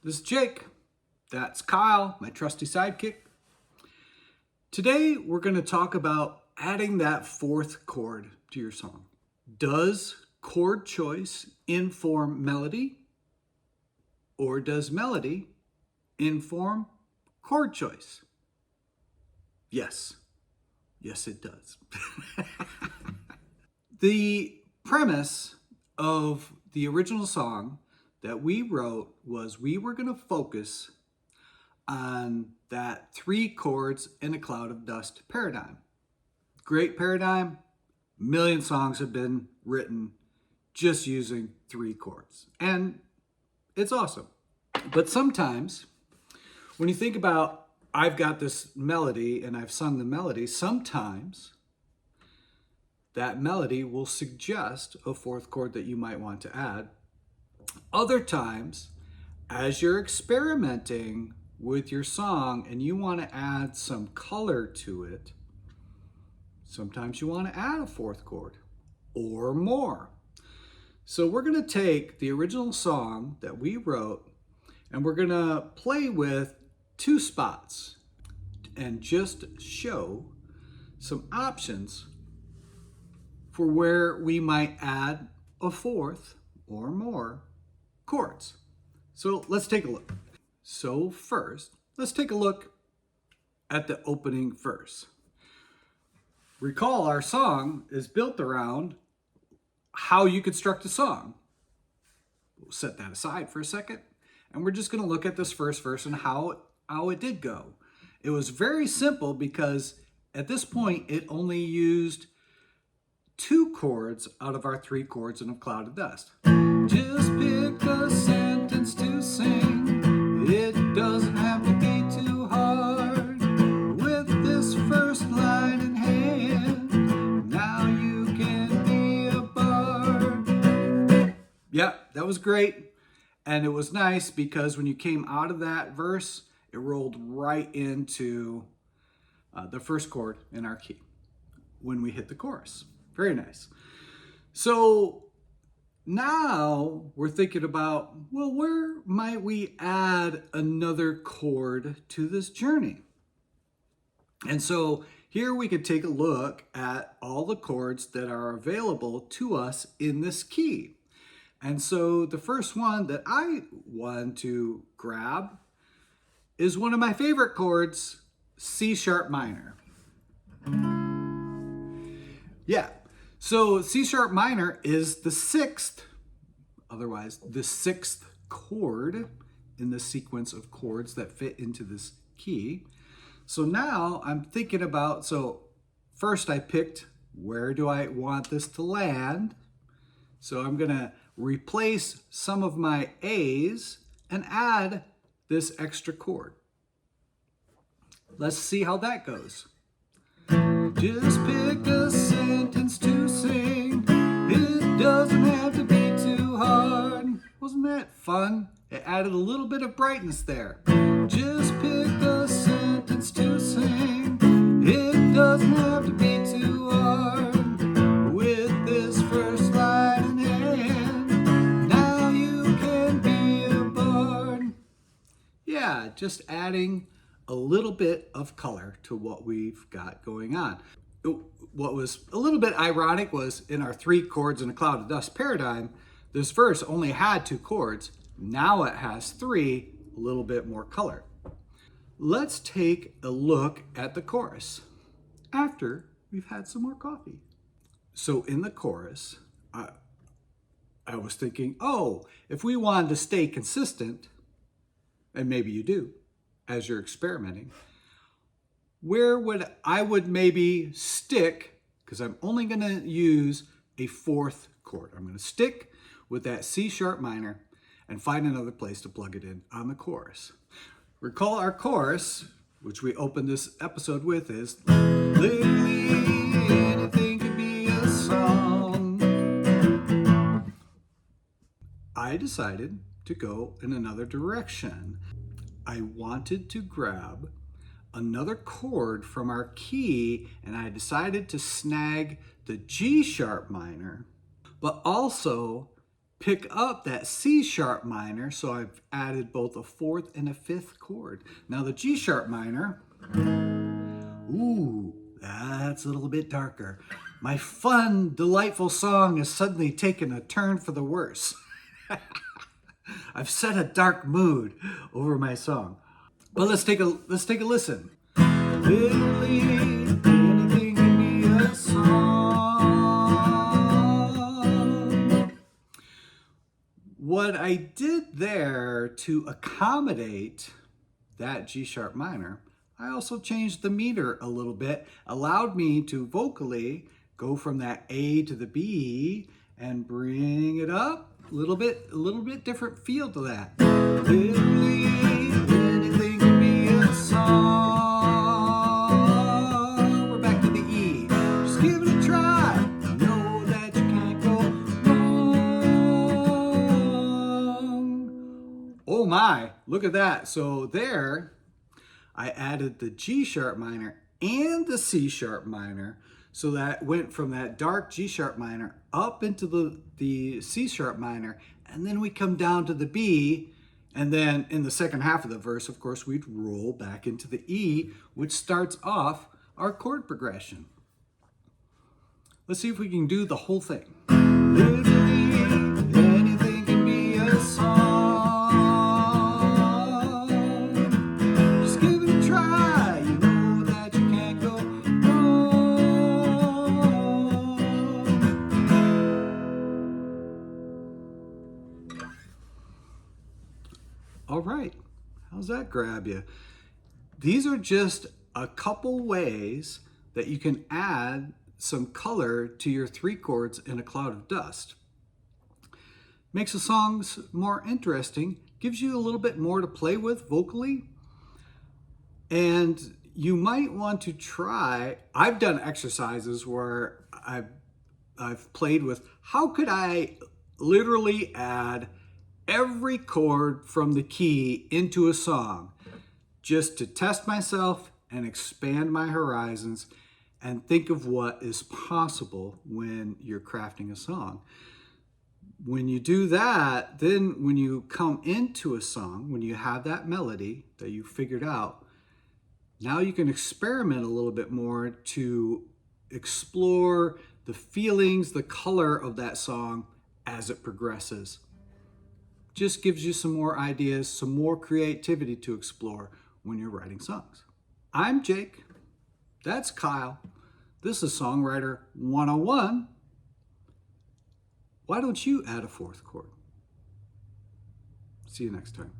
This is Jake. That's Kyle, my trusty sidekick. Today, we're going to talk about adding that fourth chord to your song. Does chord choice inform melody? Or does melody inform chord choice? Yes. Yes, it does. The premise of the original song that we wrote was we were going to focus on that 3 chords in a cloud of dust paradigm. Great paradigm. A million songs have been written just using 3 chords. And it's awesome. But sometimes when you think about, I've got this melody and I've sung the melody, sometimes that melody will suggest a 4th chord that you might want to add. Other times, as you're experimenting with your song and you want to add some color to it, sometimes you want to add a 4th chord or more. So we're going to take the original song that we wrote and we're going to play with 2 spots and just show some options for where we might add a 4th or more chords. So let's take a look. So first, let's take a look at the opening verse. Recall our song is built around how you construct a song. We'll set that aside for a second, and we're just going to look at this first verse and how it did go. It was very simple because at this point it only used 2 chords out of our 3 chords in a cloud of dust. Just pick a sentence to sing. It doesn't have to be too hard. With this first line in hand, now you can be a bard. Yeah, that was great. And it was nice because when you came out of that verse, it rolled right into the first chord in our key when we hit the chorus. Very nice. So now we're thinking about, well, where might we add another chord to this journey? And so here we could take a look at all the chords that are available to us in this key. And so the first one that I want to grab is one of my favorite chords, C sharp minor. Yeah, so C sharp minor is the 6th, otherwise the 6th chord in the sequence of chords that fit into this key. So now I'm thinking about, so first I picked where do I want this to land. So I'm gonna replace some of my A's and add this extra chord. Let's see how that goes. Just pick a sentence to sing. It doesn't have to be too hard. Wasn't that fun? It added a little bit of brightness there. Just pick a sentence to sing. It doesn't have to be too hard. With this first line in hand, now you can be a bard. Yeah, just adding a little bit of color to what we've got going on. What was a little bit ironic was in our 3 chords in a cloud of dust paradigm, this verse only had 2 chords. Now it has 3, a little bit more color. Let's take a look at the chorus after we've had some more coffee. So in the chorus, I was thinking, oh, if we wanted to stay consistent, and maybe you do, as you're experimenting, where would I maybe stick, because I'm only going to use a 4th chord. I'm going to stick with that C sharp minor and find another place to plug it in on the chorus. Recall our chorus, which we opened this episode with, is literally anything could be a song. I decided to go in another direction. I wanted to grab another chord from our key, and I decided to snag the G sharp minor, but also pick up that C sharp minor, so I've added both a fourth and a fifth chord. Now the G sharp minor, ooh, that's a little bit darker. My fun, delightful song has suddenly taken a turn for the worse. I've set a dark mood over my song. But let's take a listen. Literally, anything can be a song. What I did there to accommodate that G sharp minor, I also changed the meter a little bit, allowed me to vocally go from that A to the B and bring it up a little bit different feel to that. Literally, anything can be a song. We're back to the E. Just give it a try. Know that you can't go wrong. Oh my, look at that. So there, I added the G sharp minor and the C sharp minor, so that went from that dark G sharp minor up into the C sharp minor, and then we come down to the B, and then in the second half of the verse, of course, we'd roll back into the E, which starts off our chord progression. Let's see if we can do the whole thing. Literally, anything can be a song. All right, how's that grab you? These are just a couple ways that you can add some color to your three chords in a cloud of dust. Makes the songs more interesting, gives you a little bit more to play with vocally, and you might want to try, I've done exercises where I've played with, how could I literally add every chord from the key into a song, just to test myself and expand my horizons and think of what is possible when you're crafting a song. When you do that, then when you come into a song, when you have that melody that you figured out, now you can experiment a little bit more to explore the feelings, the color of that song as it progresses. Just gives you some more ideas, some more creativity to explore when you're writing songs. I'm Jake. That's Kyle. This is Songwriter 101. Why don't you add a fourth chord? See you next time.